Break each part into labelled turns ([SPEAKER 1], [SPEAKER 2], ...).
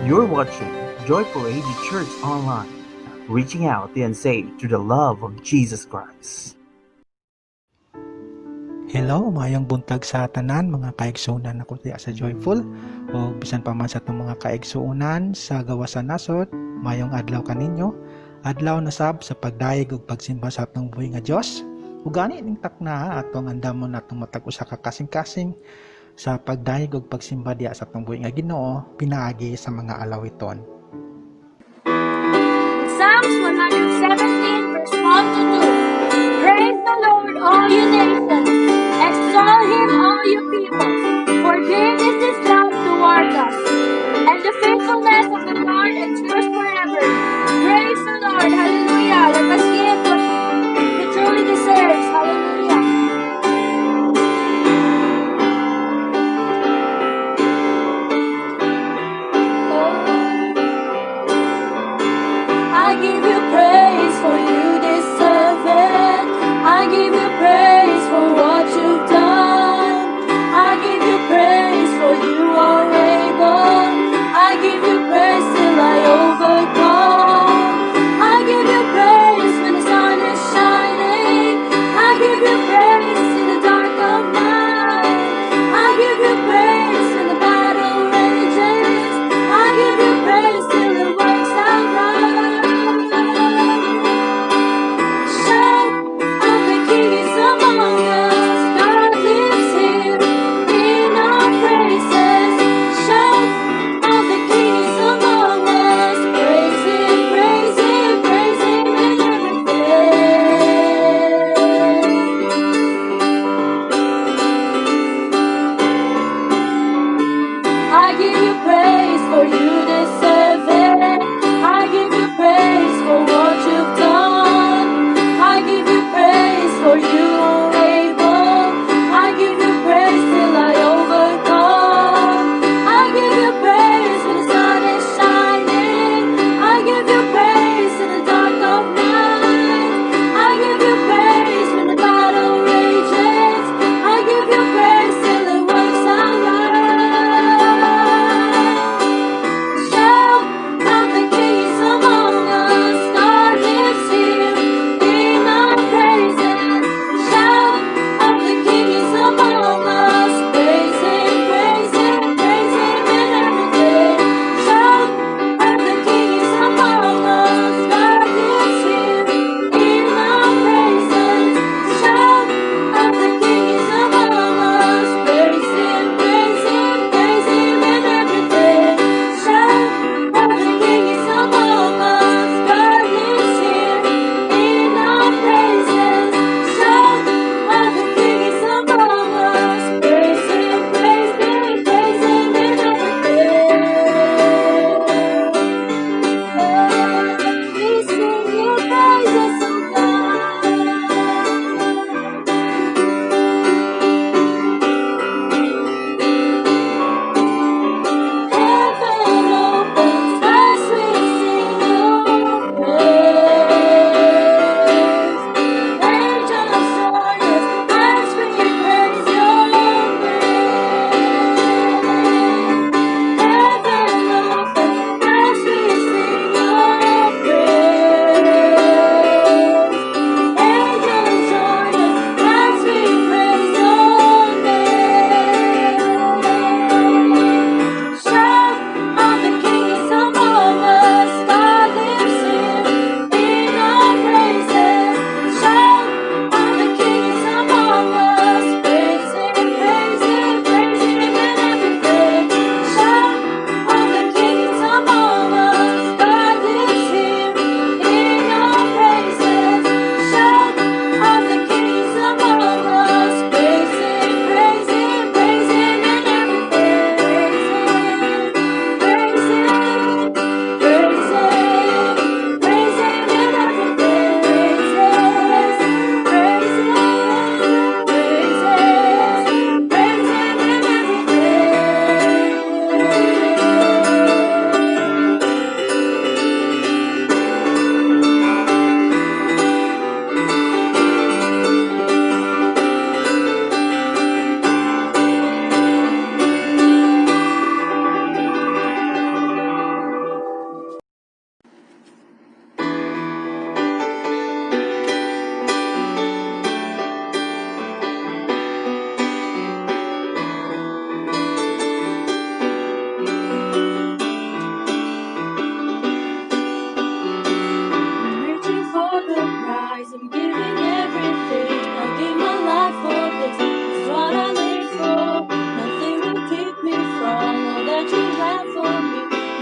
[SPEAKER 1] You're watching Joyful AD Church Online, reaching out the unsaved through the love of Jesus Christ.
[SPEAKER 2] Hello, mayong buntag sa tanan mga kaigsuunan ako diya sa Joyful o bisan pa man sa itong mga kaigsuunan sa gawa sa nasod, mayong adlaw kaninyo, adlaw na sab sa pagdayeg ug pagsimba sa atong buhi nga Dios. Ug gani ning takna atong andamon atong matag usa ka kasing-kasing sa pagdayeg ug pagsimba diya sa atong buhi nga Ginoo pinaagi sa mga alawiton.
[SPEAKER 3] Psalms 117 verse 1 to 2. Praise the Lord, all you nations. Extol him, all you people. For great is his love toward us, and the faithfulness of the Lord endures forever. Praise the Lord, hallelujah. Let us give what he truly deserves. Hallelujah. I give you praise for you deserve it. I give you praise for what you've done. I give you praise for you are able.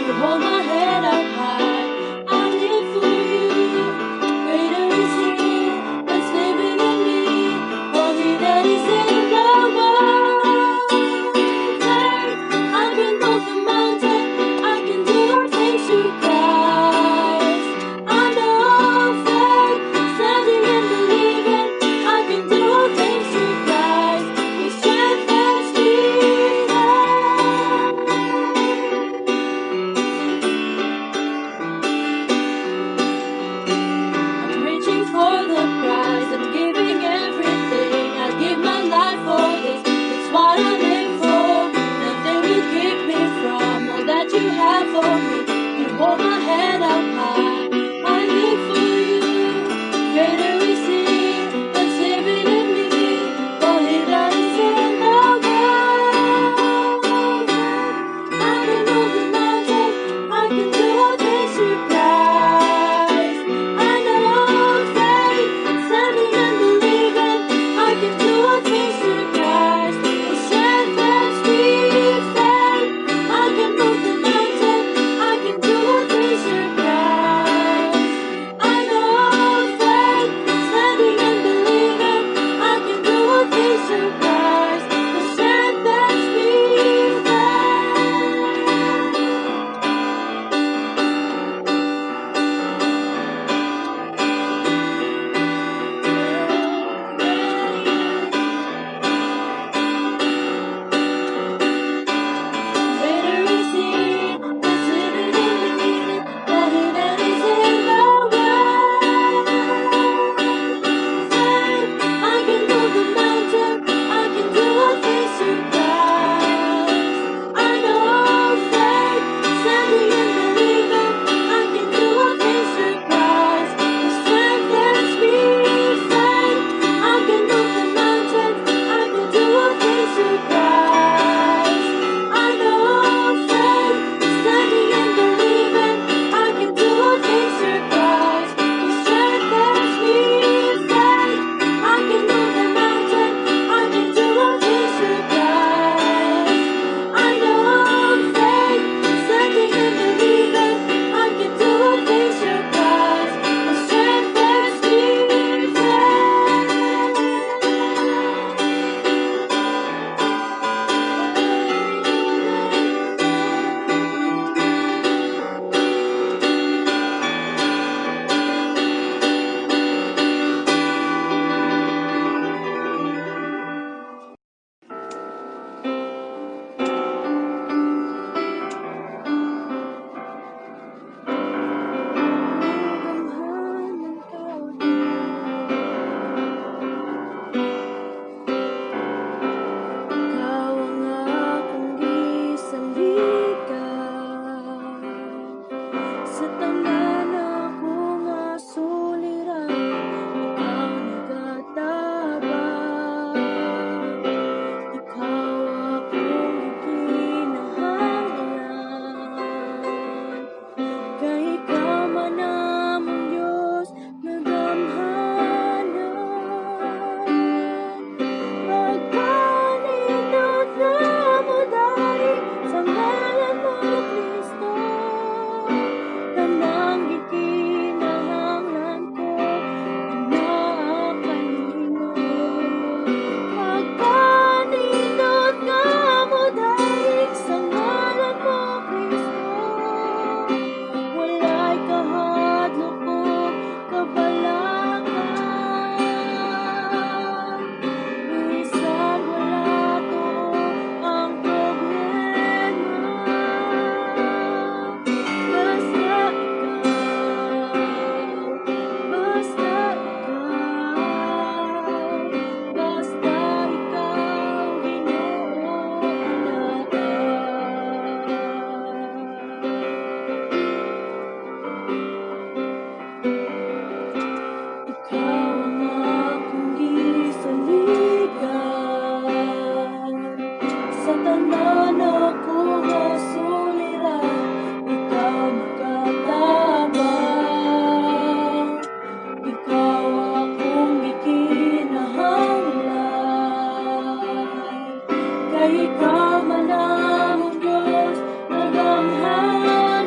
[SPEAKER 3] You hold my head up high. I live for you. Greater is He that's living in me. For He that is in the world. I can move the mountain. I can do all things through Christ. I know faith, standing and believing. I can do all things through Christ who strengthens me. I'm reaching for the prize. I'm giving everything. I give my life for this. It's what I live for. Nothing will keep me from all that you have for me. You hold my head up high. I live for you. Greater is He that's living in me. For He that is in the world. I can move the mountain. I can do all things through Christ. I know faith, standing and believing. I can do all things through Christ who strengthens me. Faith, I can move the mountain. I can do all things through Christ. I know faith, standing and believing. I can do all things through Christ who strengthens me. Greater is He that's living in me. For He that is in the world. Faith, I can move the mountain. I can do all things through Christ. I know faith, standing and believing. I can do all things through Christ who strengthens me. Faith, I can move the mountain. I can do all things through Christ. I know faith, standing and believing. I can do all things through Christ who strengthens me. Faith, I can move the mountain. I can do all things through Christ. I know faith, standing and believing. I can do all things through Christ who strengthens me. Ikaw ang aking gisaligan. Sa tanan akong asuliran, ikaw nagatabang. Ikaw akong ikinahanglan. Kay ikaw man among Diyos nagamhanan. Pagkanindot na mo dahil sa ngalan mo, Kristo. Tanang gikinahanglan ko, inaakanimo. Pagkanindot na mo dahil sa ngalan mo, Kristo. Walay kahadlok o kabalakan. Minsan wala to ang problema. Basta ikaw, Ginoo ikaw ang akong gisaligan. Sa tanan akong asuliran, ikaw nagatabang. Ikaw akong ikinahanglan. Kay ikaw man among Diyos nagamhanan.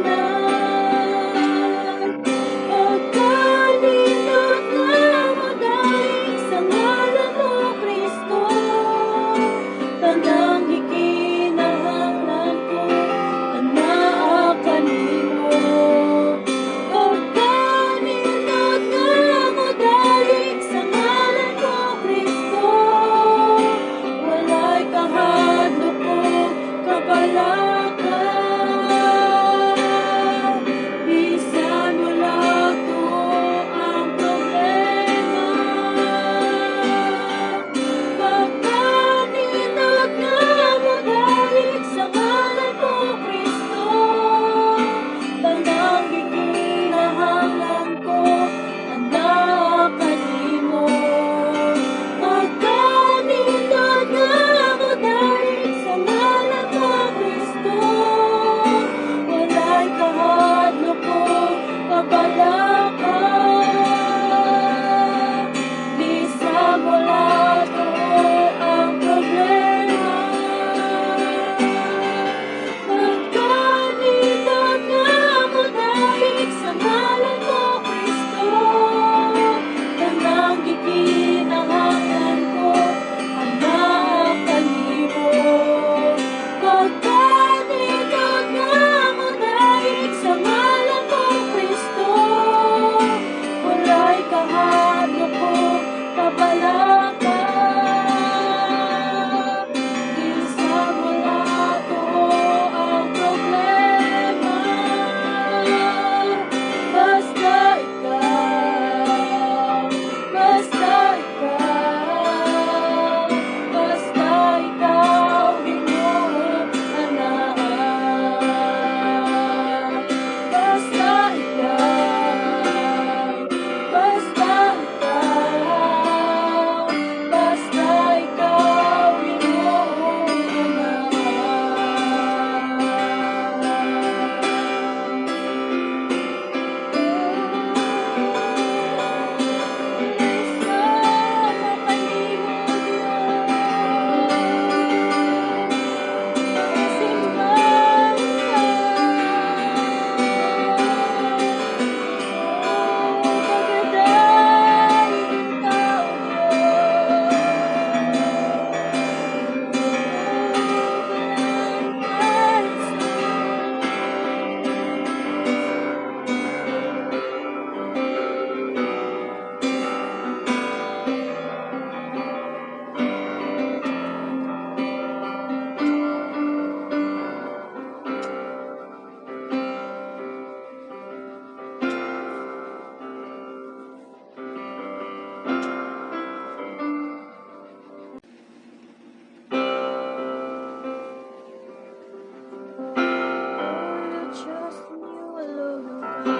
[SPEAKER 3] Lift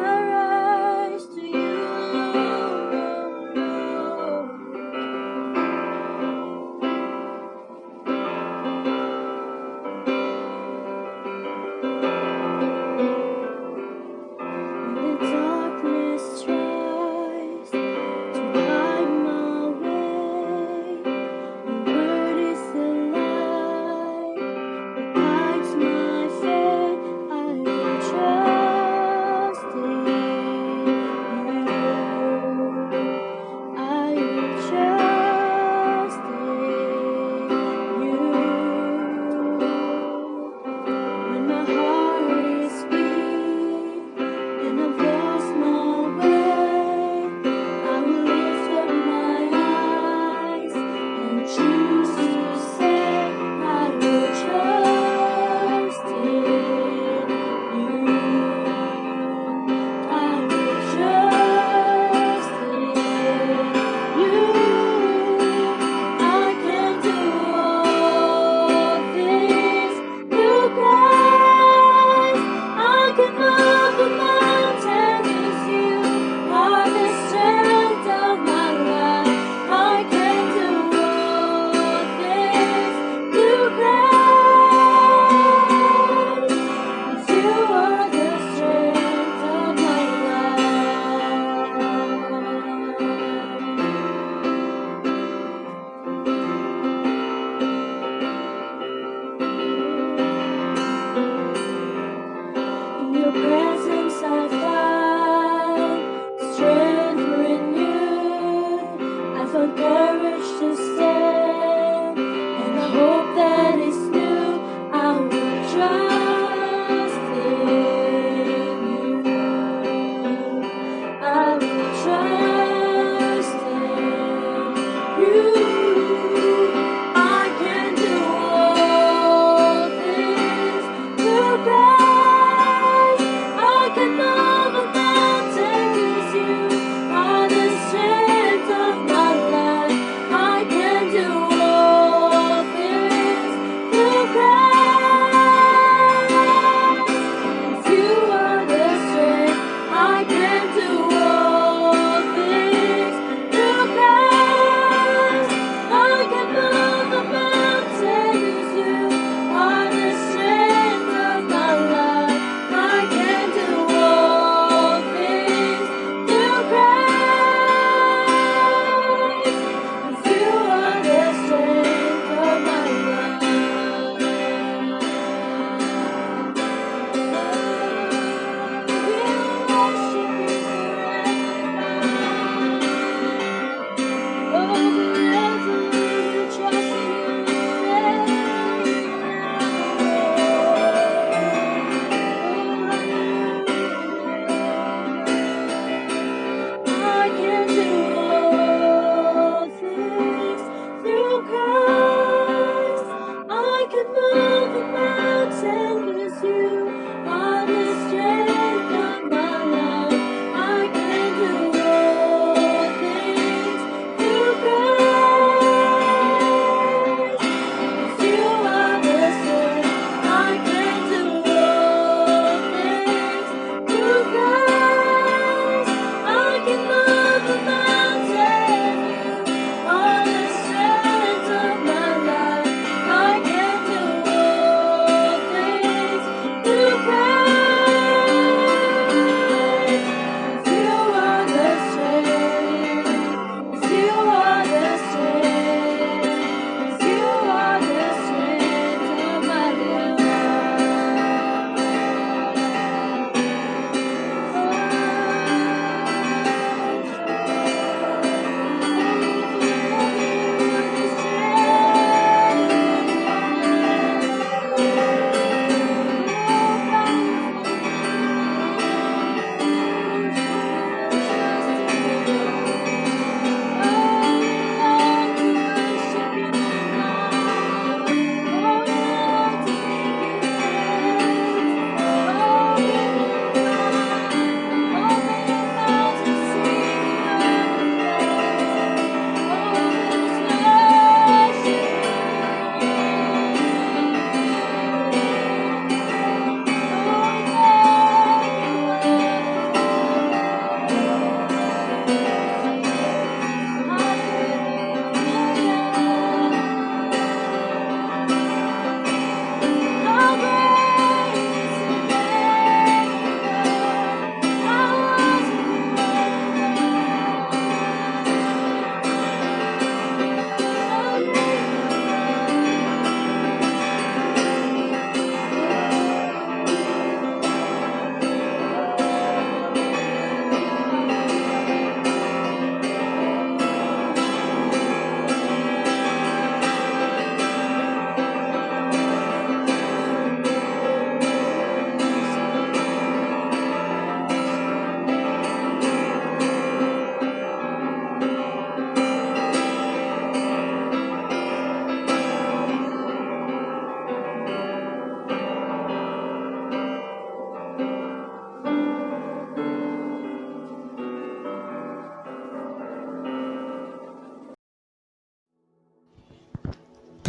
[SPEAKER 3] our eyes to you, Lord. When the darkness tries to hide my way, your word is the light that guides my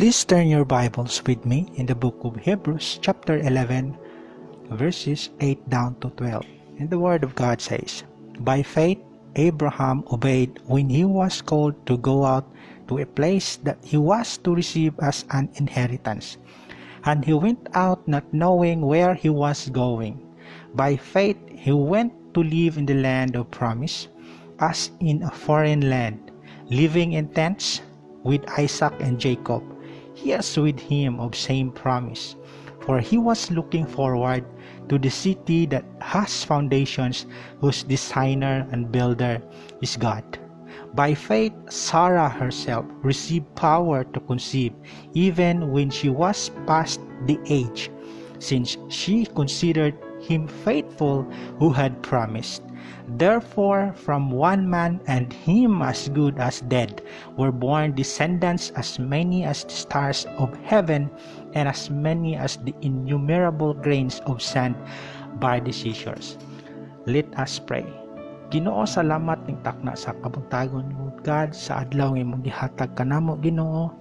[SPEAKER 2] Please turn your Bibles with me in the book of Hebrews chapter 11 verses 8 down to 12. And the word of God says, "By faith Abraham obeyed when he was called to go out to a place that he was to receive as an inheritance. And he went out not knowing where he was going. By faith he went to live in the land of promise, as in a foreign land, living in tents with Isaac and Jacob, heirs with him of same promise. For he was looking forward to the city that has foundations, whose designer and builder is God. By faith Sarah herself received power to conceive, even when she was past the age, since she considered him faithful who had promised. Therefore from one man, and him as good as dead, were born descendants as many as the stars of heaven, and as many as the innumerable grains of sand by the seashores." Let us pray. Ginoo, salamat ning takna sa kabuntagon, Lord God, sa adlaw nga imong gihatag kanamo, Ginoo.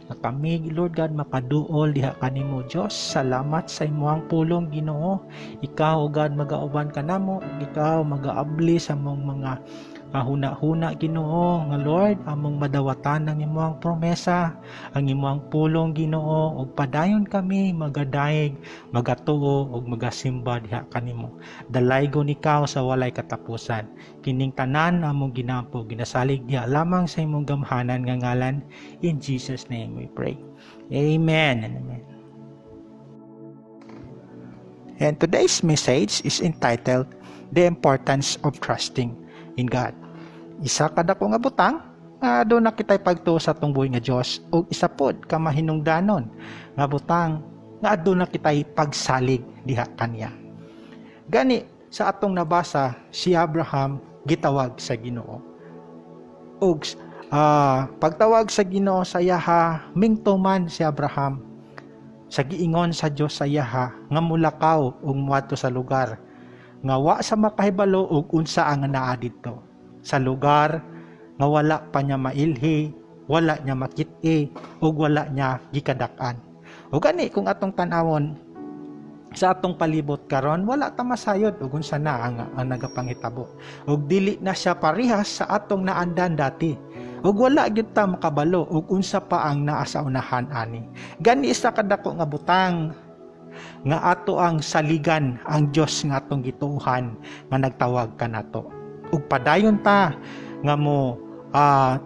[SPEAKER 2] Na kami, Lord God, makaduol diha kanimo, Dios. Salamat sa imong pulong, Ginoo. Ikaw, God, magauban kanamo, ikaw magaabli sa among mga huna-huna, Ginoo, nga Lord, among madawatan ng imong promesa, ang imong pulong, Ginoo, ug padayon kami magadayeg, magatuo ug magasimba diha kanimo. Dalaygon ikaw sa walay katapusan. Kining tanan among ginampo ginasalig diha lamang sa imong gamhanan nga ngalan. In Jesus name we pray. Amen and amen. And today's message is entitled "The Importance of Trusting in God." Isa kada ko nga butang nga do na kitay pagtuo sa atong buhi nga Dios, ug isa pod ka mahinungdanon nga butang nga do na kitay pagsalig diha kaniya. Gani sa atong nabasa, si Abraham gitawag sa Ginoo. Ug pagtawag sa Ginoo sa yaha, mingtuman si Abraham sa giingon sa Dios sa yaha nga mulakaw ug muadto sa lugar nga wa sa makahibalo ug unsa ang naa didto, sa lugar nga wala pa niya mailhi, wala niya makit-i, ug wala niya gikadak-an. Ug gani kung atong tan-awon sa atong palibot karon, wala ta masayod ug unsa na ang nagapanghitabo. Ug dili na siya parehas sa atong naandan dati. Ug wala gyud ta makabalo ug unsa pa ang naa sa unahan ani. Gani isa kadako nga butang nga ato ang saligan ang Dios nga atong gituohan nga nagtawag kanato. Ug padayon ta nga mo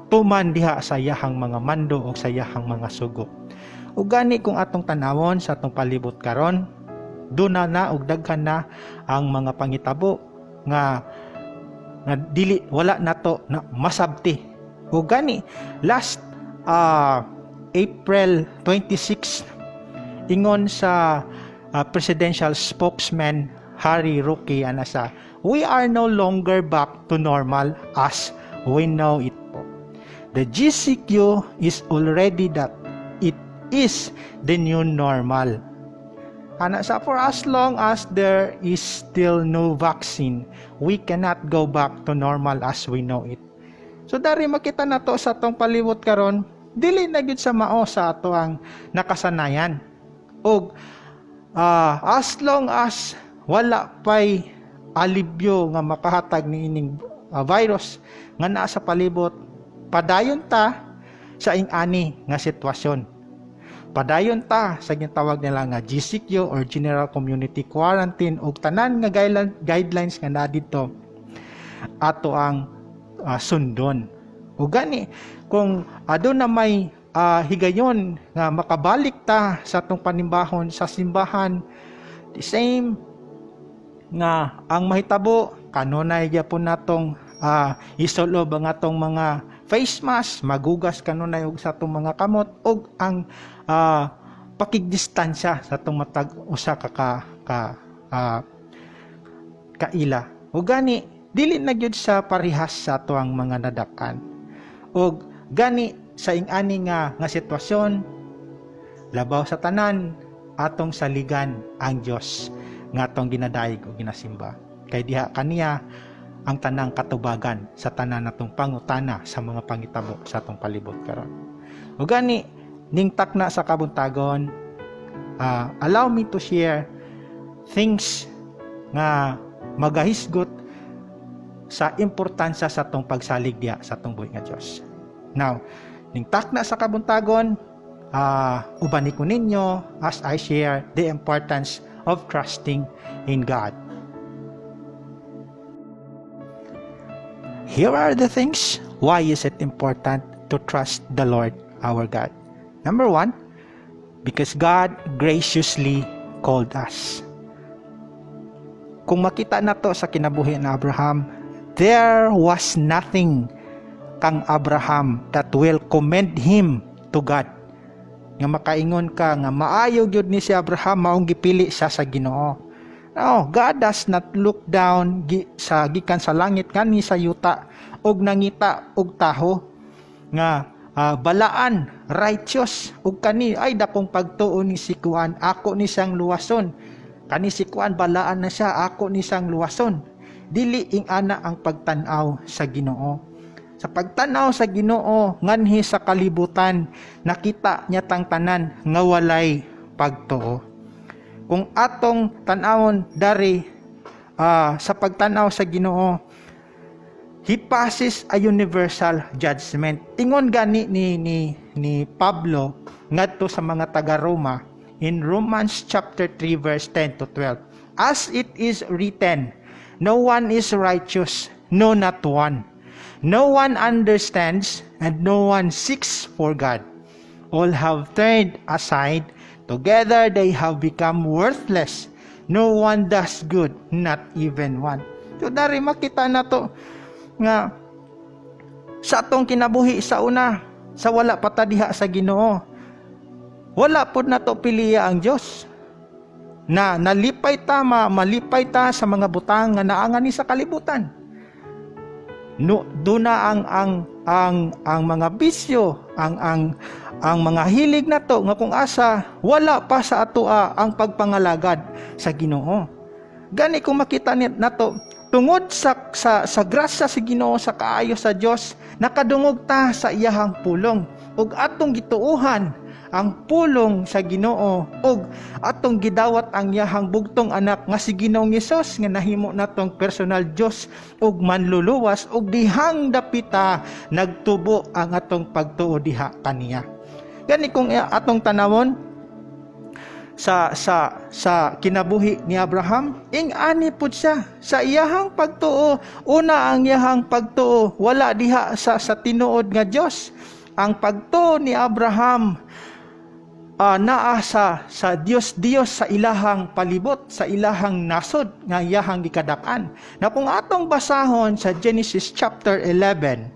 [SPEAKER 2] tuman diha sa iyahang mga mando o sa iyahang mga sugo. Ug gani kung atong tanawon sa atong palibot karon, duna na ug daghan na ang mga pangitabo nga dili wala nato na masabti. Ug gani last April 26 ingon sa presidential spokesman Harry Roque anasa, "We are no longer back to normal as we know it po. The GCQ is already that it is the new normal. Anasa, for as long as there is still no vaccine, we cannot go back to normal as we know it." So dari makita nato sa atong palibot karon, dili na gyud sa mao sa ato ang nakasanayan. Og as long as wala pay alibyo nga makahatag ni ining virus nga naa sa palibot, padayon ta sa ing-ani nga sitwasyon. Padayon ta sa gitawag nila nga GCQ or General Community Quarantine ug tanan nga guidelines nga naa didto ato ang sundon. Ug gani kung aduna may higayon nga makabalik ta sa atong panimbahon sa simbahan, the same nga ang mahitabo kanunay gyapon natong isolob ang atong mga face mask, magugas kanunay og sa atong mga kamot og ang pakigdistansya sa atong matag usa ka kaila. Ug gani dili na gyud sa parehas sa ato ang mga nadakan. Ug gani sa ing-ani nga sitwasyon, labaw sa tanan atong saligan ang Dios nga atong ginadayeg o ginasimba. Kay diha kaniya ang tanang katubagan sa tanan natong pangutana sa mga pangitabo sa atong palibot karon. Ug gani ning takna sa kabuntagon, allow me to share things nga magahisgot sa importansya sa tong pagsalig diha sa tong buhi nga Dios. Now, ning takna sa kabuntagon, ubani ko ninyo as I share the importance of trusting in God. Here are the things why is it important to trust the Lord our God. Number 1, because God graciously called us. Kung makita na to sa kinabuhi ni Abraham, there was nothing kang Abraham that will commend him to God. Nga makaingon ka nga maayo gyud ni si Abraham maong gipili siya sa Ginoo. No, God does not look down sa gikan sa langit kani sa yuta og nangita og taho nga balaan, righteous, ug kani ay dakong pagtuo ni si Kuan, ako ni siyang luwason. Kani si Kuan balaan na siya, ako ni siyang luwason. Dili ing ana ang pagtan-aw sa Ginoo. Sa pagtan-aw sa Ginoo nganhi sa kalibutan, nakita niya tang tanan nga walay pagtuo. Kung atong tan-awon dari sa pagtan-aw sa Ginoo, He passes a universal judgment. Ingon gani ni Pablo ngadto sa mga taga-Roma in Romans chapter 3 verse 10 to 12. As it is written, no one is righteous, no not one. No one understands and no one seeks for God. All have turned aside, together they have become worthless. No one does good, not even one. So dari makita na to nga sa atong kinabuhi sa una, sa wala patadiha sa Ginoo, wala pod na to piliya ang Dios na nalipay ta, malipay ta sa mga butang nga naangani sa kalibutan. No, duna ang mga bisyo, ang mga hilig na to nga kung asa wala pa sa atoa ang pagpangalagad sa Ginoo. Gani kung makita na to tungod sa grasya sa Ginoo, sa kaayo sa Dios, nakadungog ta sa iyahang pulong ug atong gituuhan ang pulong sa Ginoo ug atong gidawat ang iyahang bugtong anak nga si Ginoong Hesus nga nahimo natong personal Dios ug manluluwas ug dihang dapita nagtubo ang atong pagtuo diha kaniya. Gani kung atong tanawon sa kinabuhi ni Abraham, ing-ani pud siya sa iyahang pagtuo. Una ang iyahang pagtuo wala diha sa tinuod nga Dios. Ang pagtuo ni Abraham naa sa Dios sa ilahang palibot, sa ilahang nasod nga iyahang gikadakan. Na kung atong basahon sa Genesis chapter 11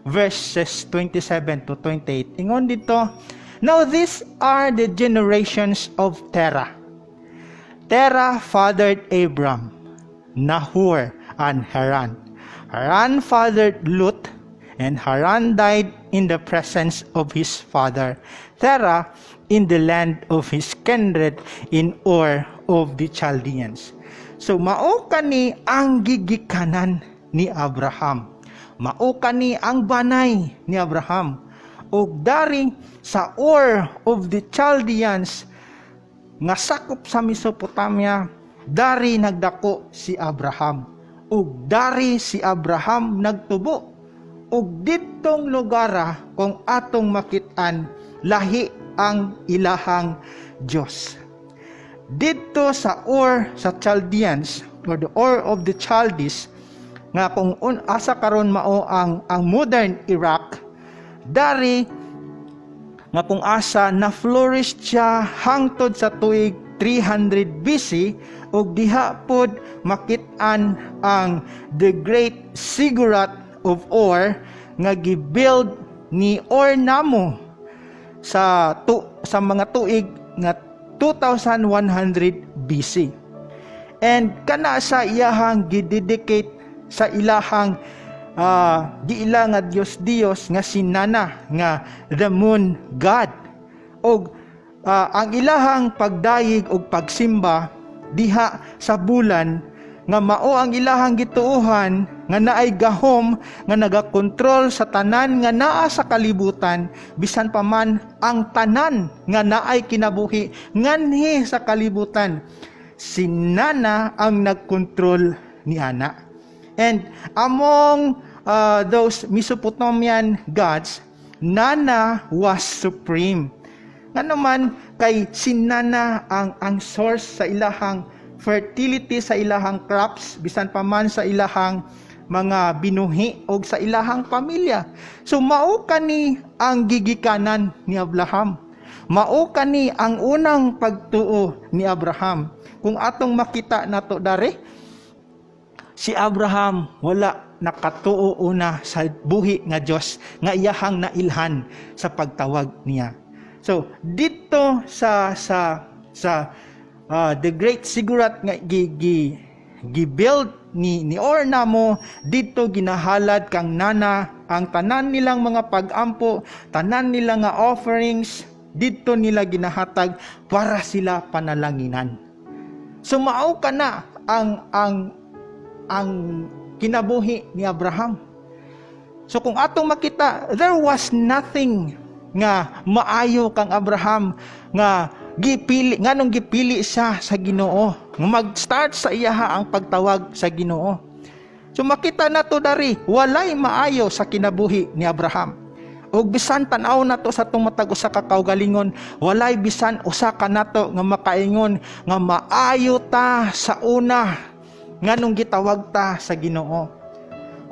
[SPEAKER 2] verses 27 to 28, ingon dito, now these are the generations of Terah. Terah fathered Abram, Nahor, and Haran. Haran fathered Lut, and Haran died in the presence of his father Terah in the land of his kindred in Ur of the Chaldeans. So mao kani ang gigikanan ni Abraham. Mao kani ang banay ni Abraham. Og dari sa Ur of the Chaldeans nga sakop sa Mesopotamia, dari nagdako si Abraham. Og dari si Abraham nagtubo. Og ditong lugar kung atong makit-an lahi ang ilahang Dios. Dito sa Ur sa Chaldeans or the Ur of the Chaldees nga kung asa karon mao ang modern Iraq, dari nga kung asa na flourish siya hangtod sa tuig 300 BC ug diha pod makit-an ang the great ziggurat of Ur nga gibuild ni Ur-Nammu sa mga tuig nga 2100 BC. And kana sa iyahang gidedicate sa ilahang giila nga Dios nga sinana nga the moon god. Og ang ilahang pagdayeg og pagsimba diha sa bulan nga mao ang ilahang gituohan nga naay gahom nga nagakontrol sa tanan nga naa sa kalibutan, bisan pa man ang tanan nga naay kinabuhi nganhi sa kalibutan. Si Nana ang nagkontrol ni ana. And among those Mesopotamian gods, Nana was supreme. Nga naman kay si Nana ang source sa ilahang fertility, sa ilahang crops, bisan pa man sa ilahang mga binuhi o sa ilahang pamilya. So mao kani ang gigikanan ni Abraham. Mao kani ang unang pagtuo ni Abraham. Kung atong makita nato dare, si Abraham wala nakatuo una sa buhi nga Dios nga iyahang nailhan sa pagtawag niya. So dito sa the great sigurat nga gi-build ni Orna mo, dito ginahalad kang Nana ang tanan nilang mga pag-ampo, tanan nila nga offerings, dito nila ginahatag para sila panalanginan. So mao kana ang kinabuhi ni Abraham. So kung atong makita, there was nothing nga maayo kang Abraham nga nganong gipili siya sa Ginoo, nga mag-start sa iyaha ang pagtawag sa Ginoo. So makita nato dari, walay maayo sa kinabuhi ni Abraham. Og bisan tan-aw nato sa atong matag usa ka kaugalingon, walay bisan usa ka nato nga makaingon nga maayo ta sa una nganong gitawag ta sa Ginoo.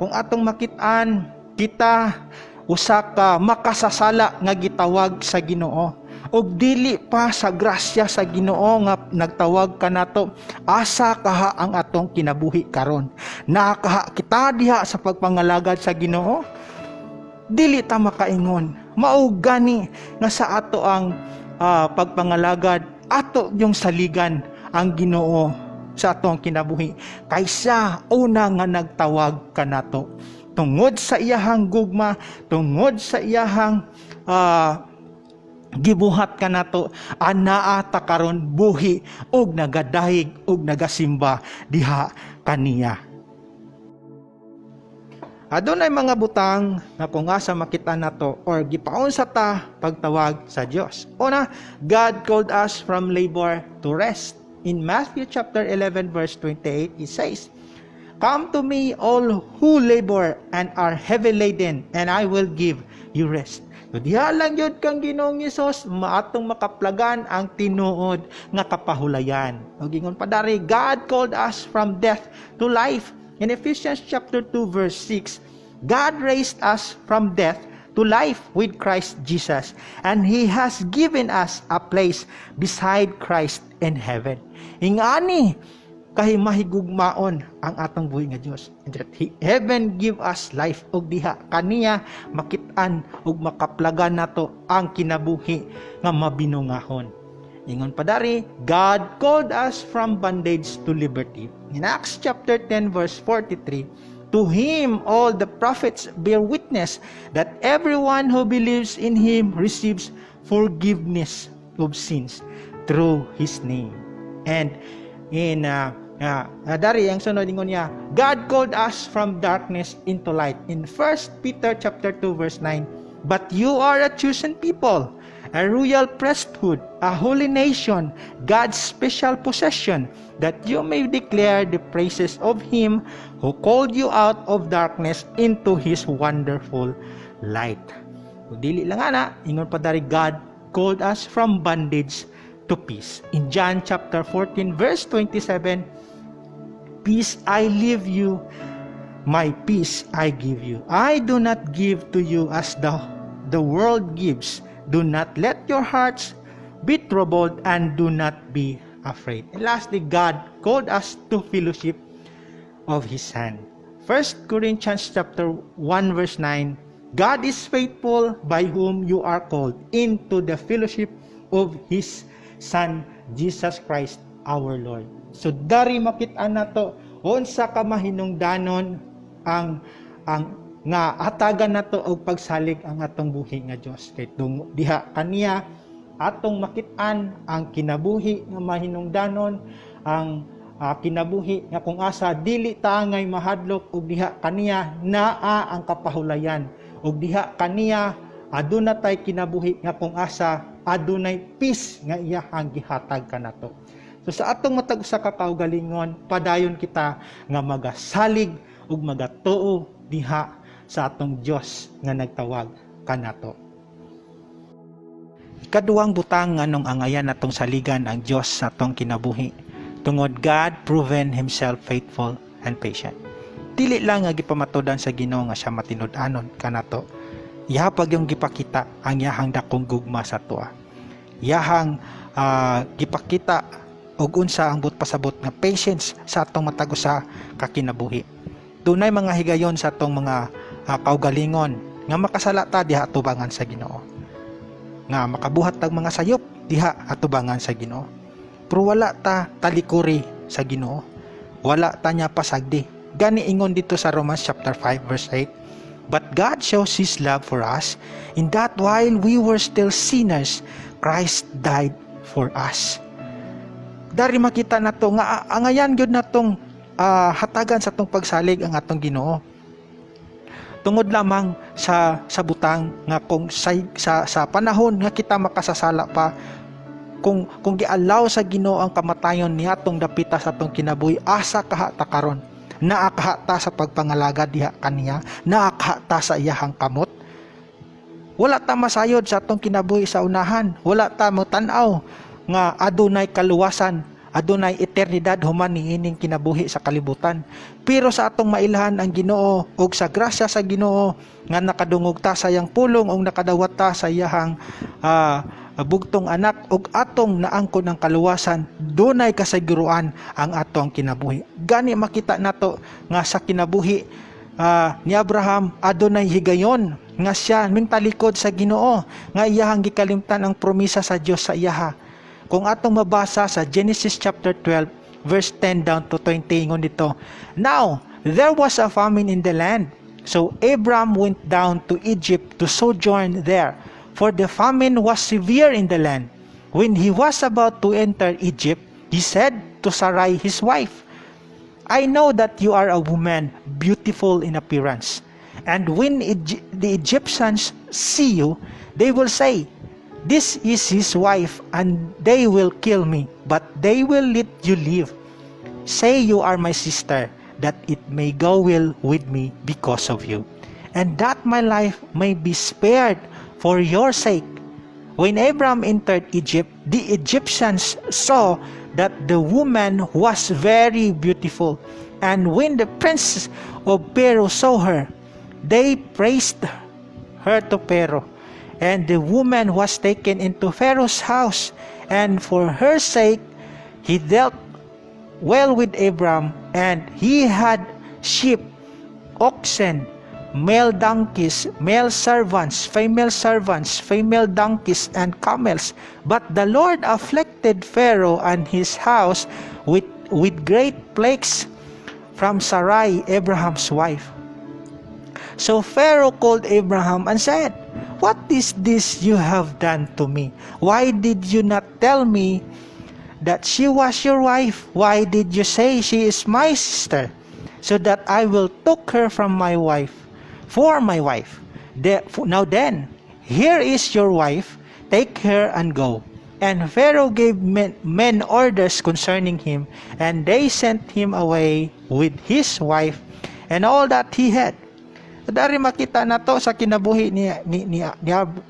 [SPEAKER 2] Kung atong makit-an, kita usa ka makasasala nga gitawag sa Ginoo, ug dili pa sa grasya sa Ginoo nga nagtawag kanato, asa kaha ang atong kinabuhi karon. Nakaha kita diha sa pagpangalagad sa Ginoo, dili ta makaingon. Mao gani nga sa ato ang pagpangalagad, ato yung saligan ang Ginoo sa atong kinabuhi, kaysa una nga nagtawag kanato. Tungod sa iyahang gugma, tungod sa iyahang gibuhat kanato, anaa ta karon buhi og nagadahig og nagasimba diha kaniya. Adunay mga butang na kung asa makita nato or gipaon sa ta pagtawag sa Dios. Una, God called us from labor to rest. In Matthew chapter 11 verse 28, it says, "Come to me all who labor and are heavy laden, and I will give you rest." So diha lang yun kang Ginoong Hesus, maatong makaplagan ang tinuod nga kapahulayan. O gingon pa dari, God called us from death to life. In Ephesians chapter 2 verse 6, God raised us from death to life with Christ Jesus, and He has given us a place beside Christ in heaven. Ingani kay mahigugmaon ang atong buhi nga Dios, and that heaven give us life, og diha kaniya makit-an og makaplagan nato ang kinabuhi nga mabinungahon. Ingon pa dari, God called us from bondage to liberty. In Acts chapter 10 verse 43, to Him all the prophets bear witness that everyone who believes in Him receives forgiveness of sins through His name. And in dari ang sunod ingon niya, God called us from darkness into light. In 1 Peter chapter 2 verse 9, but you are a chosen people, a royal priesthood, a holy nation, God's special possession, that you may declare the praises of Him who called you out of darkness into His wonderful light. Kung dili lang ana, ingon pa dari, God called us from bondage to peace. In John chapter 14 verse 27, peace I leave you, my peace I give you. I do not give to you as the world gives. Do not let your hearts be troubled, and do not be afraid. And lastly, God called us to fellowship of His Son. 1 Corinthians chapter 1 verse 9, God is faithful, by whom you are called into the fellowship of His Son, Jesus Christ our Lord. So dari makit-an nato unsa ka mahinungdanon ang nga hatagan nato og pagsalig ang atong buhi nga Dios, kay diha kaniya atong makit-an ang kinabuhi nga mahinungdanon, ang kinabuhi nga kung asa dili ta ngay mahadlok ug diha kaniya naa ang kapahulayan ug diha kaniya aduna tay kinabuhi nga kung asa adunay peace nga iyahang gihatag kanato. So sa atong matag usa ka kaugalingon, padayon kita nga magasalig ug magatuo diha sa atong Dios nga nagtawag kanato. Ikaduhang butang nganong angayan natong saligan ang Dios sa atong kinabuhi. Tungod God proven himself faithful and patient. Dili lang nga gipamatudan sa Ginoo nga siya matinud-anon kanato. Ihapag yung gipakita ang yahang dakong gugma sa tuwa. Yahang gipakita og unsa ang pasabot nga patience sa atong matag usa ka kinabuhi. Dunay mga higayon sa atong mga kaugalingon nga makasala ta diha atubangan sa Ginoo. Nga makabuhat tag mga sayop diha atubangan sa Ginoo. Pero wala ta talikuri sa Ginoo. Wala ta nya pasagdi. Gani ingon dito sa Romans chapter 5 verse 8. But God shows his love for us in that while we were still sinners, Christ died for us. Dari makita nato nga angayan gyud natong hatagan sa atong pagsalig ang atong Ginoo. Tungod lamang sa butang nga kung sa panahon nga kita makasasala pa kung giallow sa Ginoo ang kamatayon niadtong dapita sa atong kinabuhi asa kaha ta karon. Naakaha ta sa pagpangalaga diha kaniya, naakaha ta sa iyahang kamot. Wala ta masayod sa atong kinabuhi sa unahan, wala ta motan-aw nga adunay kaluwasan, adunay eternidad human niining kinabuhi sa kalibutan. Pero sa atong mailhan ang Ginoo ug sa grasya sa Ginoo nga nakadungog ta sa iyang pulong ug nakadawat ta sa iyahang bugtong anak ug atong naangkon ang kaluwasan, dunay kasiguruan ang atong kinabuhi. Gani makita nato nga sa kinabuhi ni Abraham adunay higayon nga siya mingtalikod sa Ginoo nga iyahang gikalimtan ang promisa sa Dios sa iyaha. Kung atong mabasa sa Genesis chapter 12 verse 10 down to 20 ingon dito, Now there was a famine in the land, so Abram went down to Egypt to sojourn there, for the famine was severe in the land. When he was about to enter Egypt, he said to Sarai his wife, I know that you are a woman beautiful in appearance, and when the Egyptians see you, they will say, This is his wife, and they will kill me, but they will let you live. Say you are my sister, that it may go well with me because of you, and that my life may be spared for your sake. When Abram entered Egypt, the Egyptians saw that the woman was very beautiful, and when the princes of Pharaoh saw her, they praised her to Pharaoh. And the woman was taken into Pharaoh's house, and for her sake he dealt well with Abram, and he had sheep, oxen, male donkeys, male servants, female donkeys, and camels. But the Lord afflicted Pharaoh and his house with great plagues from Sarai, Abraham's wife. So Pharaoh called Abraham and said, What is this you have done to me? Why did you not tell me that she was your wife? Why did you say she is my sister, so that I will take her from my wife, for my wife? Now then, here is your wife, take her and go. And Pharaoh gave men orders concerning him, and they sent him away with his wife and all that he had. Dari makita nato sa kinabuhi ni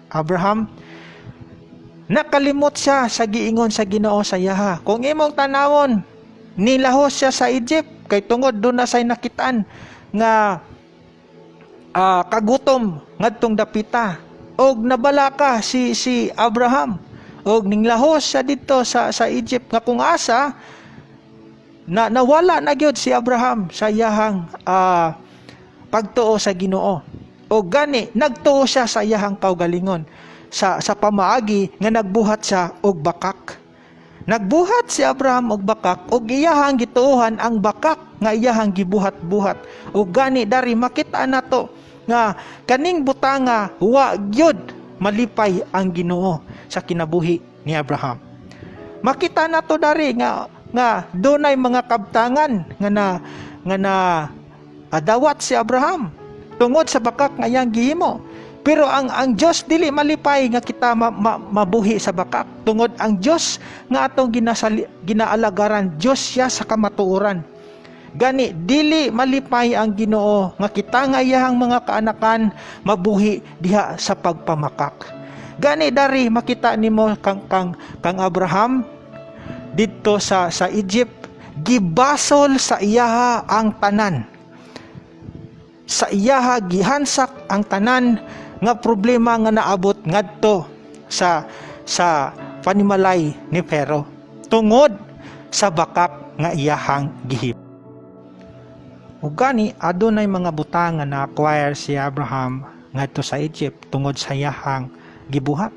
[SPEAKER 2] Abraham, nakalimot siya sa giingon sa Ginoo sa iyaha. Kung imong tanawon, nilahos siya sa Egypt kay tungod doon na say nakitaan nga kagutom ngadtong dapita, og nabalaka si Abraham, og ninglahos siya dito sa Egypt nga kung asa nawala na gyud si Abraham sa iyahang pagtuo sa Ginoo. O gani nagtuo siya sa iyahang kaugalingon sa pamaagi nga nagbuhat siya og bakak. Nagbuhat si Abraham og bakak, og iyahang gituohan ang bakak nga iyahang gibuhat-buhat. O gani dari makita nato nga kaning butanga wa gyud malipay ang Ginoo sa kinabuhi ni Abraham. Makita nato dari nga nga dunay mga kabtangan nga na adawat si Abraham tungod sa bakak nga iyang gihimo. Pero ang Dios dili malipay nga kita mabuhi sa bakak, tungod ang Dios nga atong ginaalagaran, Dios siya sa kamatuoran. Gani dili malipay ang Ginoo nga kita nga iyang mga kaanakan mabuhi diha sa pagpamakak. Gani dari makita nimo kang Abraham dito sa Egypt, gibasol sa iyaha ang tanan. Sa iyaha gihansak ang tanan nga problema nga naabot ngadto sa panimalay ni Pharaoh tungod sa bakak nga iyahang gihip. Ug gani adunay mga butang nga na-acquire si Abraham ngadto sa Egypt tungod sa iyahang gibuhat.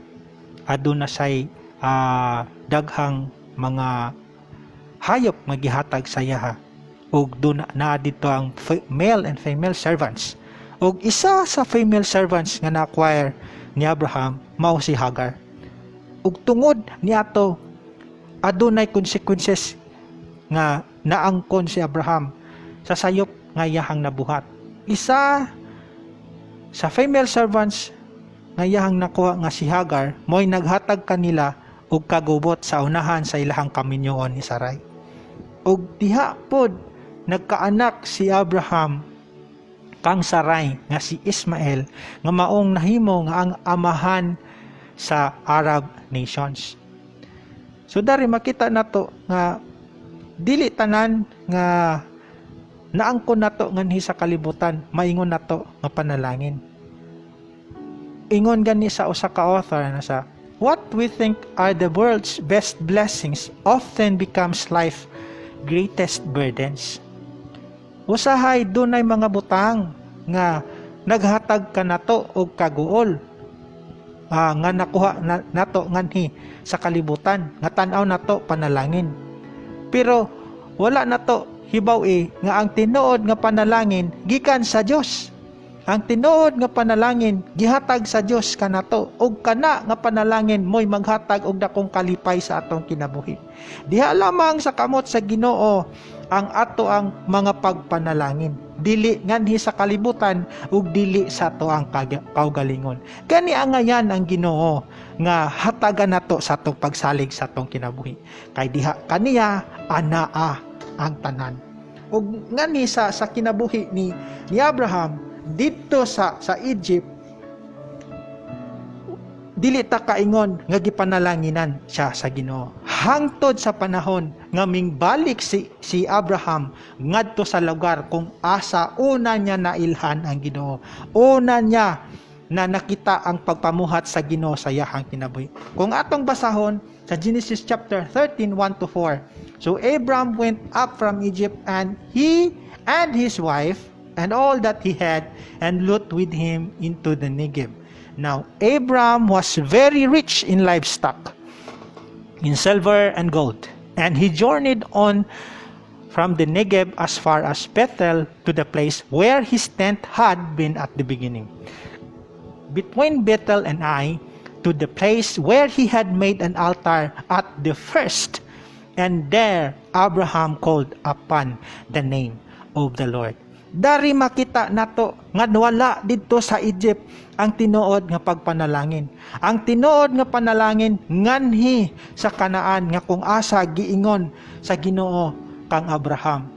[SPEAKER 2] Aduna say daghang mga hayop nga gihatag sa iyaha. Ug duna na dito ang male and female servants. Ug isa sa female servants nga na-acquire ni Abraham mao si Hagar. Ug tungod niadto adunay consequences nga naangkon si Abraham sa sayop nga iyahang nabuhat. Isa sa female servants nga iyahang nakuha nga si Hagar mo'y naghatag kanila og kagubot sa unahan sa ilahang kaminyoon ni Sarai. Ug diha pod nagkaanak si Abraham kang Sarai nga si Ismael nga maong nahimo nga ang amahan sa Arab nations. So dari makita nato nga dili tanan nga naangkon nato nganhi sa kalibutan maingon nato nga panalangin. Ingon gani sa usa ka author na sa, what we think are the world's best blessings often becomes life's greatest burdens. Usahay dunay mga butang nga naghatag ka nato og kaguol nga nakuha nato nganhi sa kalibutan nga tan-aw nato panalangin. Pero wala nato hibaw nga ang tinuod nga panalangin gikan sa Dios. Ang tinuod nga panalangin gihatag sa Dios kanato, ug kana nga panalangin mo'y maghatag og dakong kalipay sa atong kinabuhi. Diha lamang sa kamot sa Ginoo ang ato ang mga pagpanalangin, dili nganhi sa kalibutan ug dili sa ato ang kaugalingon. Gani ang ngayan ang Ginoo nga hatagan nato sa atong pagsalig sa atong kinabuhi. Kay diha kaniya anaa ang tanan. Ug ngani sa kinabuhi ni Abraham dito sa Egypt, dili ta kaingon nga gipanalanginan siya sa Ginoo. Hangtod sa panahon nga mingbalik si Abraham ngadto sa lugar kung asa una niya nailhan ang Ginoo. Una niya na nakita ang pagpamuhat sa Ginoo sa iyahang kinabuhi. Kung atong basahon sa Genesis chapter 13, 1-4. So Abram went up from Egypt, and he and his wife and all that he had, and Lot with him into the Negev. Now Abram was very rich in livestock, in silver and gold, and he journeyed on from the Negev as far as Bethel, to the place where his tent had been at the beginning, between Bethel and Ai, to the place where he had made an altar at the first, and there Abraham called upon the name of the Lord. Dari makita nato nga wala dito sa Egypt ang tinuod nga pagpanalangin. Ang tinuod nga panalangin nganhi sa Kanaan nga kung asa giingon sa Ginoo kang Abraham.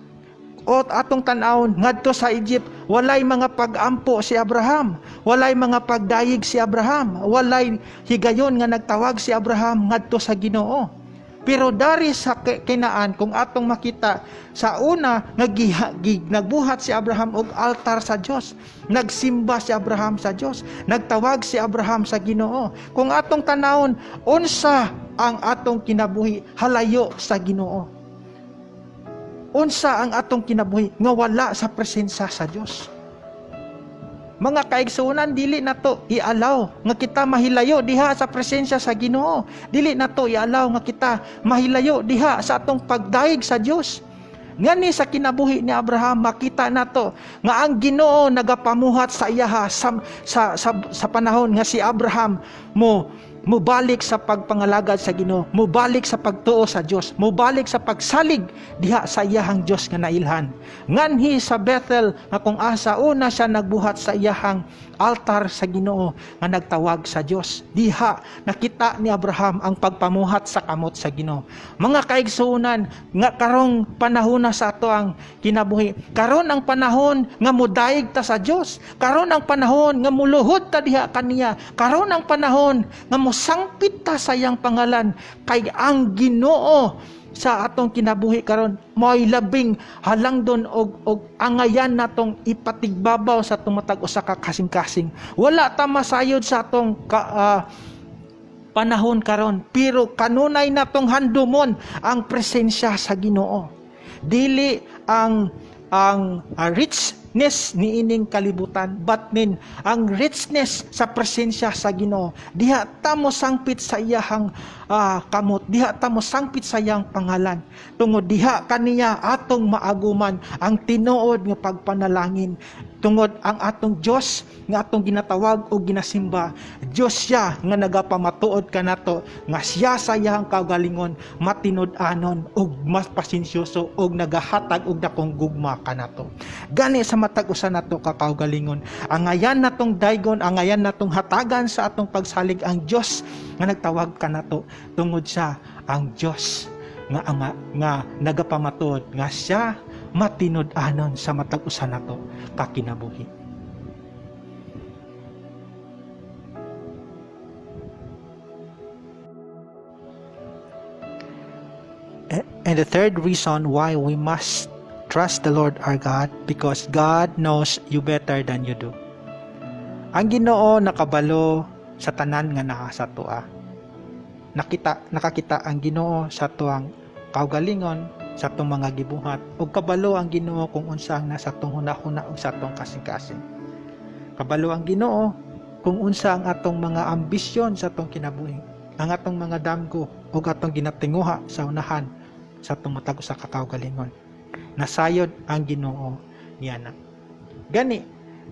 [SPEAKER 2] O atong tan-awon ngadto sa Egypt, walay mga pag-ampo si Abraham, walay mga pagdayig si Abraham, walay higayon nga nagtawag si Abraham ngadto sa Ginoo. Pero dari sa Kanaan, kung atong makita, sa una, nagbuhat si Abraham og altar sa Dios. Nagsimba si Abraham sa Dios. Nagtawag si Abraham sa Ginoo. Kung atong tanawon, unsa ang atong kinabuhi halayo sa Ginoo? Unsa ang atong kinabuhi nga wala sa presensya sa Dios? Mga kaigsuonan, dili nato ialaw nga kita mahilayo diha sa presensya sa Ginoo. Dili nato ialaw nga kita mahilayo diha sa atong pagdaig sa Dios. Ngani sa kinabuhi ni Abraham, makita nato nga ang Ginoo nagapamuhat sa iyaha sa panahon nga si Abraham mo mubalik sa pagpangalagad sa Ginoo, mubalik sa pagtuo sa Dios, mubalik sa pagsalig diha sa iyahang Dios nga nailhan. Nganhi sa Bethel nga kung asa una siya nagbuhat sa iyahang altar sa Ginoo nga nagtawag sa Dios. Diha nakita ni Abraham ang pagpamuhat sa kamot sa Ginoo. Mga kaigsuonan nga karong panahon na sa ato ang kinabuhi. Karon ang panahon nga mudayeg ta sa Dios. Karon ang panahon nga muluhod ta diha kaniya. Karon ang panahon nga mosangpit ta sa iyang pangalan kay ang Ginoo sa atong kinabuhi karon mo'y labing halangdon og angayan natong ipatigbabaw sa tumatag usa ka kasing-kasing. Wala ta masayod sa atong panahon karon, pero kanunay natong handumon ang presensya sa Ginoo. Dili ang richness ni ining kalibutan, but ang richness sa presensya sa Ginoo. Diha ta mo sangpit sa iyahang kamot, diha ta mo sangpit sa iyang pangalan. Tungod diha kaniya atong maaguman ang tinuod nga pagpanalangin. Tungod ang atong Dios nga atong ginatawag o ginasimba, Dios siya nga nagapamatuod kanato nga siya sa iyang kaugalingon matinud-anon ug mas pasensyoso ug nagahatag og dakong gugma kanato. Gani sa matag usa nato ka kaugalingon, angayan natong daygon, angayan natong hatagan sa atong pagsalig ang Dios nga nagtawag kanato tungod sa ang Dios nga nagapamatuod nga siya matinud-anon sa matag usa nato ka kinabuhi. And the third reason why we must trust the Lord our God, because God knows you better than you do. Ang Ginoo nakabalo sa tanan nga naa sa tuwa. Nakakita ang Ginoo sa tuang kaugalingon, sa atong mga gibuhat, ug kabalo ang Ginoo kung unsa ang nasa atong hunahuna ug sa atong kasing-kasing. Kabalo ang Ginoo kung unsa ang atong mga ambisyon sa atong kinabuhi, ang atong mga damgo ug atong ginatinguha sa unahan sa atong matag usa ka kaugalingon. Nasayod ang Ginoo niana. Gani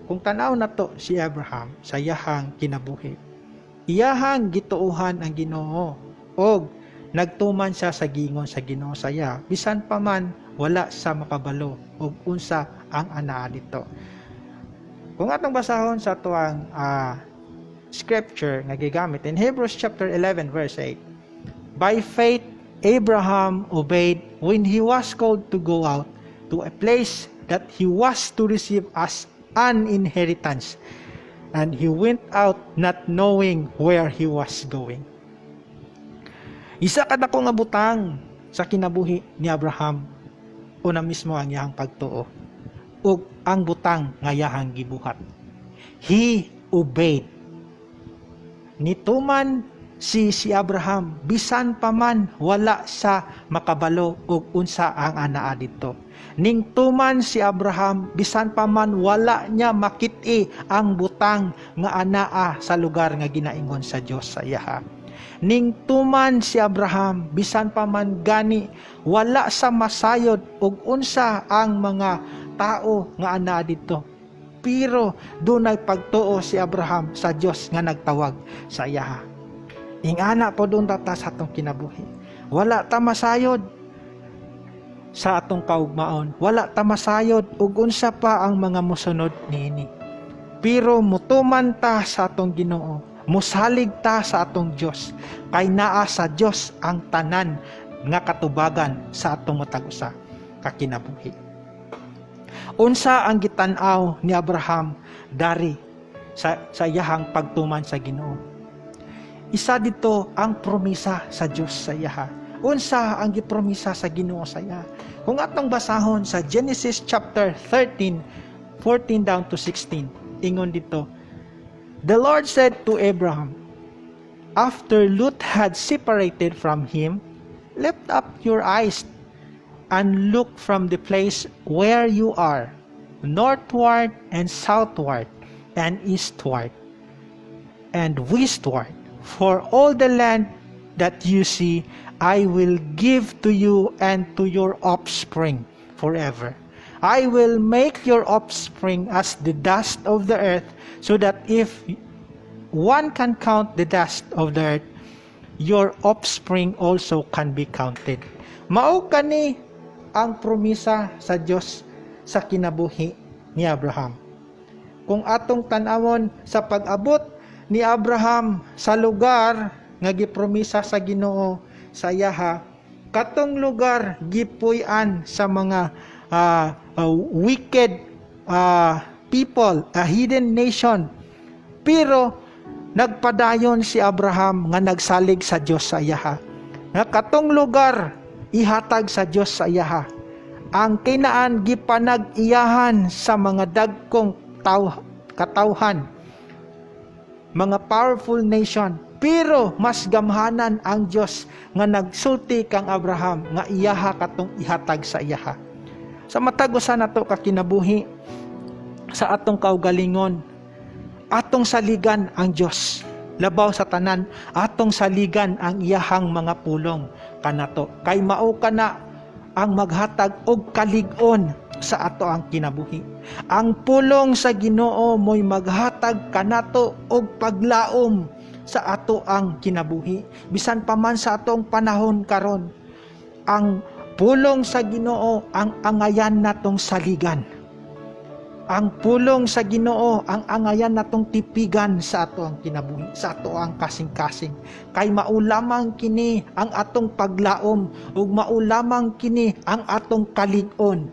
[SPEAKER 2] kung tanaw nato si Abraham sa iyahang kinabuhi, iyahang gituohan ang Ginoo og nagtuman siya sa gingon sa Ginoo saya, bisan pa man wala sa makabalo og unsa ang anaa dito. Kung atong basahon sa tuang scripture nga gigamit in Hebrews chapter 11 verse 8. By faith Abraham obeyed when he was called to go out to a place that he was to receive as an inheritance, and he went out not knowing where he was going. Isa kadako nga butang sa kinabuhi ni Abraham, una mismo ang iyang pagtuo ug ang butang nga iyahang gibuhat. He obeyed. Nituman si Abraham bisan pa man wala sa makabalo ug unsa ang anaa dito. Ning tuman si Abraham bisan pa man wala niya makit-i ang butang nga anaa sa lugar nga ginaingon sa Dios sa iya. Ning tuman si Abraham bisan pa man gani wala sa masayod ug unsa ang mga tao nga anaa dito, pero dunay pagtuo si Abraham sa Dios nga nagtawag sa iya. Ingana po doon ta sa atong kinabuhi, wala ta masayod sa atong kaugmaon, wala ta masayod ug unsa pa ang mga mosunod niini, pero mutuman ta sa atong Ginoo, musalig ta sa atong Dios, kay naa sa Dios ang tanan nga katubagan sa atong matag usa ka kinabuhi. Unsa ang gitan-aw ni Abraham dari sa iyahang pagtuman sa Ginoo? Isa dito ang promisa sa Dios sa iya. Unsa ang gipromisa sa Ginoo sa iya? Kung atong basahon sa Genesis chapter 13, 14 down to 16, ingon dito, the Lord said to Abraham, after Lot had separated from him, lift up your eyes and look from the place where you are, northward and southward and eastward and westward. For all the land that you see, I will give to you and to your offspring forever. I will make your offspring as the dust of the earth, so that if one can count the dust of the earth, your offspring also can be counted. Mao kani ang promisa sa Dios sa kinabuhi ni Abraham. Kung atong tan-awon sa pag-abot ni Abraham sa lugar nga gipromisa sa Ginoo sa iyaha, katong lugar gipuy-an sa mga wicked people, a hidden nation. Pero nagpadayon si Abraham nga nagsalig sa Dios sa iyaha. Nga katong lugar ihatag sa Dios sa iyaha. Ang kinaan gipanag-iyahan sa mga dagkong katawhan, mga powerful nation. Pero mas gamhanan ang Dios nga nagsulti kang Abraham nga iyaha katong ihatag sa iyaha. Sa matag usa nato ka kinabuhi sa atong kaugalingon, atong saligan ang Dios. Labaw sa tanan, atong saligan ang iyahang mga pulong kanato. Kay mao kana ang maghatag og kalig-on sa ato ang kinabuhi. Ang pulong sa Ginoo mo'y maghatag kanato og paglaom sa ato ang kinabuhi. Bisan pa man sa atong panahon karon, ang pulong sa Ginoo ang angayan natong saligan. Ang pulong sa Ginoo ang angayan natong tipigan sa ato ang kinabuhi, sa ato ang kasing-kasing. Kay maulamang kini ang atong paglaom ug maulamang kini ang atong kalig-on.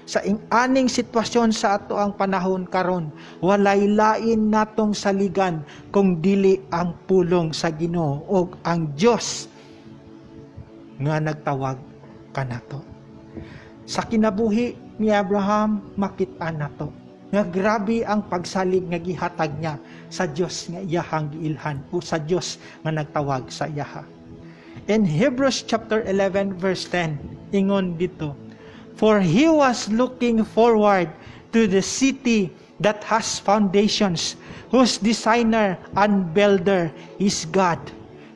[SPEAKER 2] Sa aning sitwasyon sa ato ang panahon karon, walay lain natong saligan kung dili ang pulong sa Ginoo ug ang Dios nga nagtawag kanato. Sa kinabuhi ni Abraham, makit-an nato nga grabe ang pagsalig nga gihatag niya sa Dios nga iyahang giilhan o sa Dios nga nagtawag sa iyaha. In Hebrews chapter 11 verse 10, ingon dito, "For he was looking forward to the city that has foundations, whose designer and builder is God."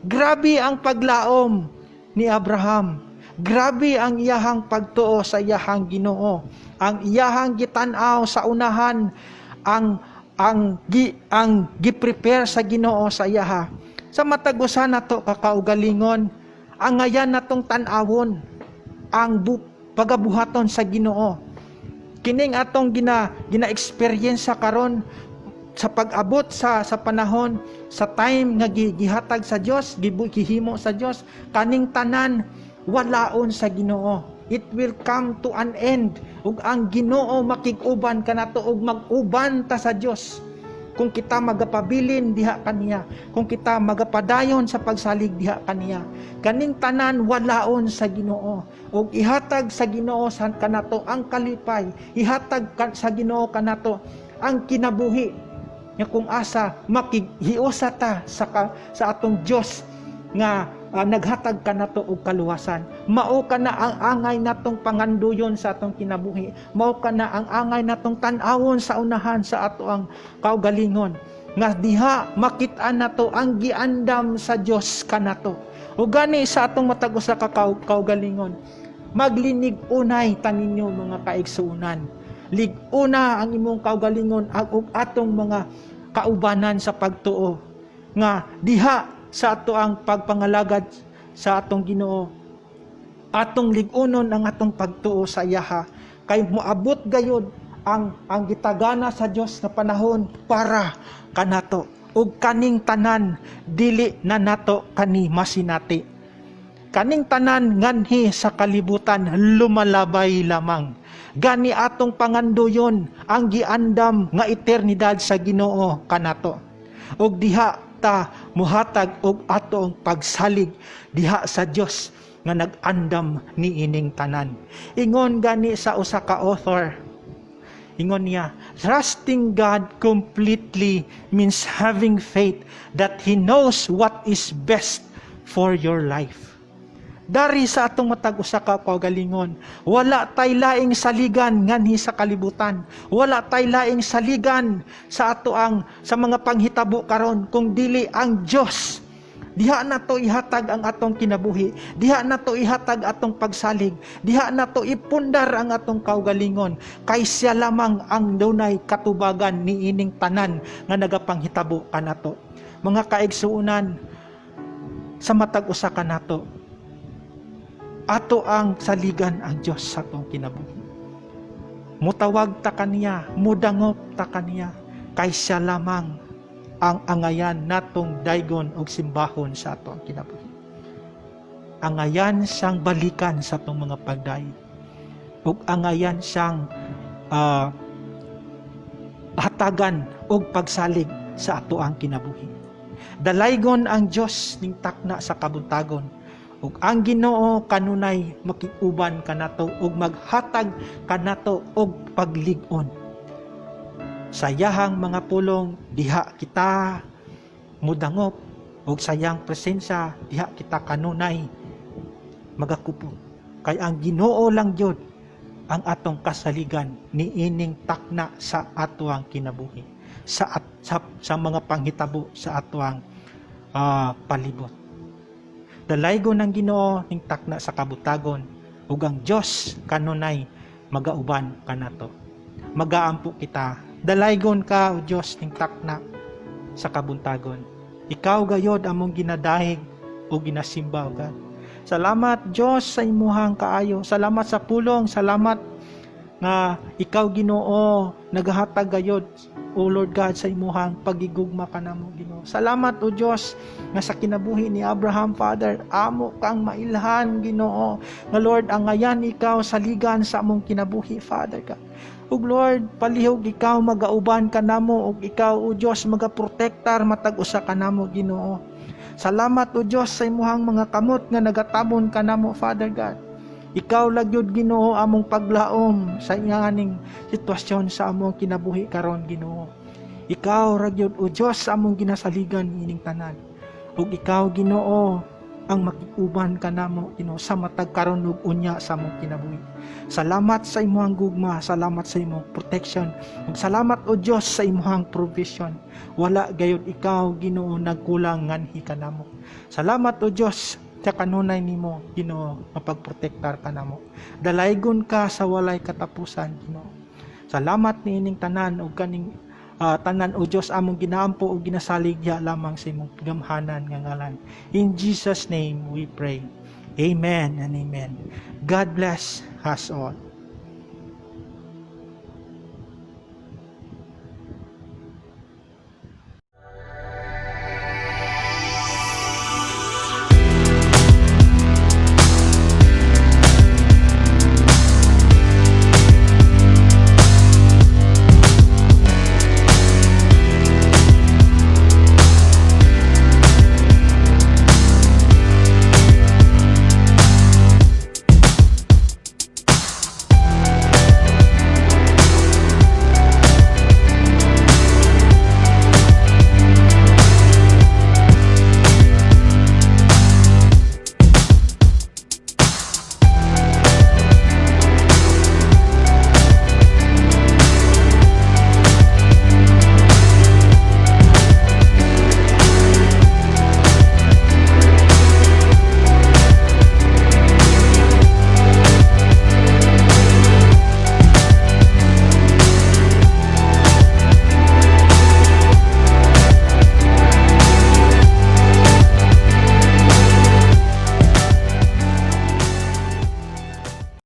[SPEAKER 2] Grabe ang paglaom ni Abraham. Grabe ang iyahang pagtuo sa iyahang Ginoo. Ang iyahang gitan-aw sa unahan, ang gi-prepare sa Ginoo sa iyaha. Sa matag usa nato kakaugalingon, ang ngayan natong tan-awon ang pagabuhaton sa Ginoo. Kining atong gina-experience karon sa pag-abot sa panahon, sa time nga gihatag sa Dios, gihimo sa Dios, kaning tanan walaon sa Ginoo. It will come to an end. Ug ang Ginoo makig-uban kanato ug mag-uban ta sa Dios. Kung kita magapabilin diha kaniya, kung kita magapadayon sa pagsalig diha kaniya, kaning tanan walaon sa Ginoo. Ug ihatag sa Ginoo sa kanato ang kalipay, ihatag sa Ginoo kanato ang kinabuhi. Nga kung asa makighiusa ta sa atong Dios nga naghatag kanato og kaluwasan. Mao kana ang angay natong panganduyon sa atong kinabuhi. Mao kana ang angay natong tan-awon sa unahan sa ato ang kaugalingon. Nga diha makit-an nato ang giandam sa Dios kanato. Ug gani sa atong matag usa ka kaugalingon, maglinig unay taninyo mga kaigsuunan. Lig-una ang imong kaugalingon ug atong mga kaubanan sa pagtuo nga diha sa ato ang pagpangalagad sa atong Ginoo, atong lig-unon ang atong pagtuo sa iyaha, kay moabot gayud ang gitagana sa Dios na panahon para kanato ug kaning tanan dili na nato kani masinati. Kaning tanan nganhi sa kalibutan lumalabay lamang. Gani atong panganduyon ang giandam nga eternidad sa Ginoo kanato. Ug diha ta muhatag og atong pagsalig diha sa Dios nga nag-andam niining tanan. Ingon gani sa usa ka author, ingon niya, trusting God completely means having faith that He knows what is best for your life. Dari sa atong matag usa ka kaugalingon, wala tay laing saligan nganhi sa kalibutan. Wala tay laing saligan sa ato sa mga panghitabo karon kung dili ang Dios. Diha nato ihatag ang atong kinabuhi. Diha nato ihatag atong pagsalig. Diha nato ipundar ang atong kaugalingon. Kay siya lamang ang dunay katubagan niining tanan nga nagapanghitabo kanato. mga kaigsuunan sa matag usa ka nato. Ato ang saligan ang Dios sa atong kinabuhi. Mutawag ta kaniya, mudangop ta kaniya, kay siya lamang ang angayan natong daygon og simbahon sa atong kinabuhi. Angayan siyang balikan sa atong mga pagdayo. Ug angayan siyang hatagan og pagsalig sa ato ang kinabuhi. Dalaygon ang Dios ning takna sa kabuntagon. Ug ang Ginoo kanunay makiuban kanato ug maghatag kanato og paglig-on. Sa iyahang mga pulong diha kita mudangop ug sa iyang presensya diha kita kanunay magakupo. Kay ang Ginoo lang gyud ang atong kasaligan niining takna sa atoang kinabuhi, sa mga panghitabo sa atoang palibot. Dalaygon ng Ginoo ning takna sa kabutagon ug ang Dios kanunay magauban kanato. Magaampo kita. Dalaygon ka o Dios ning takna sa kabuntagon. Ikaw gayod among ginadahig o ginasimba o God. Salamat Dios sa imuhang kaayo. Salamat sa pulong. Salamat nga ikaw Ginoo nagahatag gayod o Lord God sa imuhang pagigugma kanamo Ginoo. Salamat o Dios nga sa kinabuhi ni Abraham Father amo kang mailhan Ginoo. Nga Lord ang ngayan ikaw saligan sa among kinabuhi Father God. Ug Lord palihog ikaw magauban kanamo ug ikaw o Dios magaprotektar matag usa kanamo Ginoo. Salamat o Dios sa imuhang mga kamot nga nagatabon kanamo Father God. Ikaw lagyod Ginoo among paglaom sa iyaning sitwasyon sa among kinabuhi karon Ginoo. Ikaw ragyod o Dios among ginasaligan ining tanan. Ug ikaw Ginoo ang makiuban kanamo Ginoo sa matag karon ug unya sa among kinabuhi. Salamat sa imuhang gugma, salamat sa imong protection. Ug salamat o Dios sa imuhang provision. Wala gayud ikaw Ginoo nagkulang nganhi kanamo. Salamat o Dios sa kanunay nimo Ginoo mapagprotektar kanamo. Dalaygon ka sa walay katapusan Ginoo. Salamat niining tanan ug kaning tanan o Dios among ginaampo ug ginasaligya lamang sa imong gamhanan nga ngalan. In Jesus name we pray. Amen and amen. God bless us all.